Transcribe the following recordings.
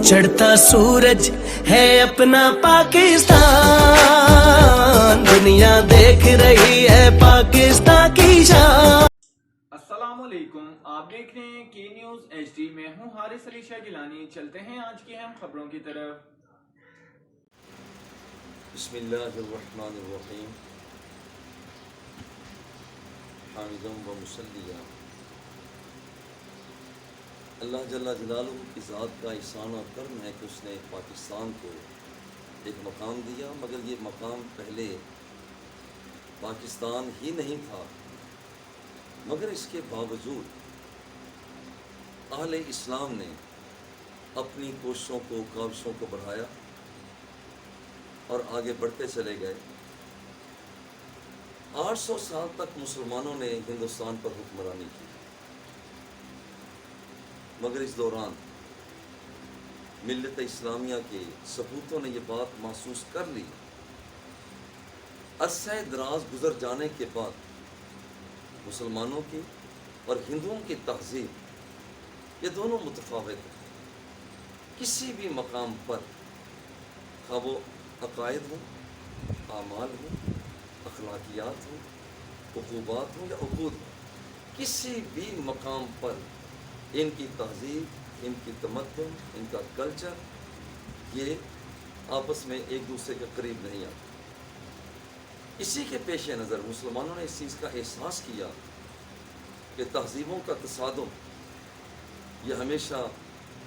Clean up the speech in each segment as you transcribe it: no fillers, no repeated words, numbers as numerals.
चढ़ता सूरज है अपना पाकिस्तान, दुनिया देख रही है पाकिस्तान की शान। अस्सलामुअलैकुम, आप देख रहे हैं के न्यूज़ HD में हूँ हारिस अली शाह गिलानी। चलते हैं आज की अहम खबरों की तरफ। बिस्मिल्लाहिर्रहमानिर्रहीम। हामिदुम व मुसल्लिया। अल्लाह जल्ला जलालुहु की ज़ात का एहसान और करम है कि उसने पाकिस्तान को एक मकाम दिया, मगर ये मकाम पहले पाकिस्तान ही नहीं था। मगर इसके बावजूद अहले इस्लाम ने अपनी कोशिशों को, काविशों को बढ़ाया और आगे बढ़ते चले गए। 800 साल तक मुसलमानों ने हिंदुस्तान पर हुक्मरानी की, मगर इस दौरान मिल्लत इस्लामिया के सपूतों ने यह बात महसूस कर ली। अरसा दराज गुजर जाने के बाद मुसलमानों की और हिंदुओं की तहजीब ये दोनों मुतफावित हैं। किसी भी मकाम पर खा वो अकायद हो, आमाल हो, अखलाकियात हो, उक़ूबात हो या उक़ूद हो, किसी भी मकाम पर इनकी तहजीब, इनकी तमद्दुन, इनका कल्चर ये आपस में एक दूसरे के करीब नहीं आते। इसी के पेश नज़र मुसलमानों ने इस चीज़ का एहसास किया कि तहजीबों का तसादुम यह हमेशा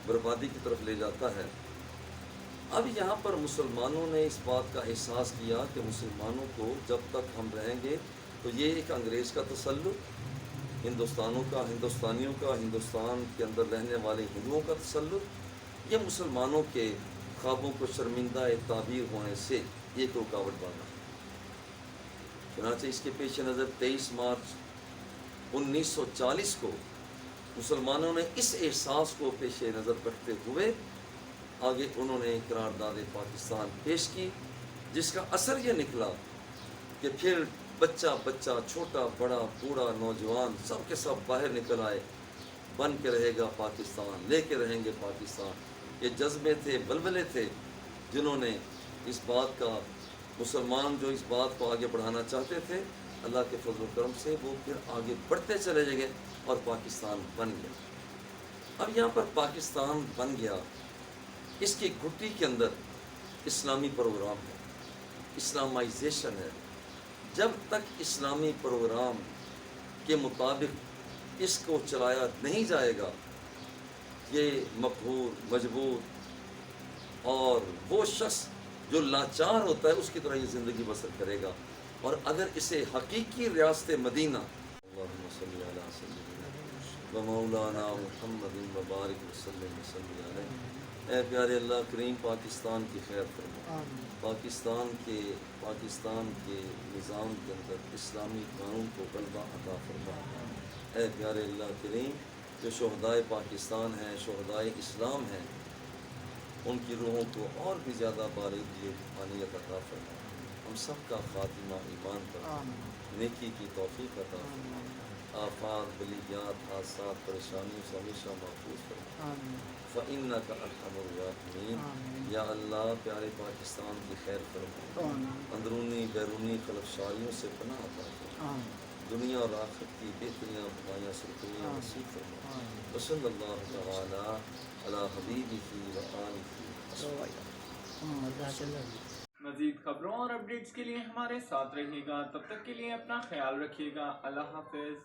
बर्बादी की तरफ ले जाता है। अब यहाँ पर मुसलमानों ने इस बात का एहसास किया कि मुसलमानों को जब तक हम रहेंगे तो ये एक अंग्रेज़ का तसल्लुत, हिंदुस्तानियों का, हिंदुस्तान के अंदर रहने वाले हिंदुओं का तसल्लुत, ये मुसलमानों के ख्वाबों को शर्मिंदा ताबीर होने से एक रुकावट बना। चुनांचे इसके पेश नज़र 23 मार्च 1940 को मुसलमानों ने इस एहसास को पेश नज़र रखते हुए आगे उन्होंने करारदाद पाकिस्तान पेश की, जिसका असर ये निकला कि फिर बच्चा बच्चा, छोटा बड़ा, बूढ़ा नौजवान सब के सब बाहर निकल आए। बन के रहेगा पाकिस्तान, लेके रहेंगे पाकिस्तान। ये जज्बे थे, बलबले थे, जिन्होंने इस बात का, मुसलमान जो इस बात को आगे बढ़ाना चाहते थे, अल्लाह के फजल करम से वो फिर आगे बढ़ते चले गए और पाकिस्तान बन गया। अब यहाँ पर पाकिस्तान बन गया, इसकी घुट्टी के अंदर इस्लामी प्रोग्राम है, इस्लामाइजेशन है। जब तक इस्लामी प्रोग्राम के मुताबिक इसको चलाया नहीं जाएगा, ये मकबूल, मजबूर और वो शख्स जो लाचार होता है उसकी तरह ये ज़िंदगी बसर करेगा। और अगर इसे हकीकी रियासत मदीना व मौलाना मुहम्मदिन व बारिक वसल्लम ए प्यारे अल्लाह करीम पाकिस्तान की खैर फरमा, पाकिस्तान के निज़ाम के अंदर इस्लामी कानून को गलबा अता फरमा। ए प्यारे अल्लाह करीम जो शहदाए पाकिस्तान हैं, शहदाए इस्लाम हैं, उनकी रूहों को और भी ज़्यादा बारीकी रूहानियत अता फरमा। हम सब का खातिमा ईमान पर, नेकी की तौफीक अता फरमा। आफात, बलियात, हादसात, परेशानियों से हमेशा महफूज फरमा। फ़इन्नका अरहमुर राहिमीन। या अल्लाह प्यारे पाकिस्तान की खैर फरमा, अंदरूनी बैरूनी खलफशारियों से पनाह अता फरमा, दुनिया और आखिरत की बेहतरीन बुराइयाँ से दुनिया नसीब फरमा। वसल्लल्लाहु तआला अला हबीबिही व आलिही वसल्लम। मज़ीद खबरों और अपडेट्स के लिए हमारे साथ रहिएगा। तब तक के लिए अपना ख्याल रखिएगा। अल्लाह हाफ़िज़।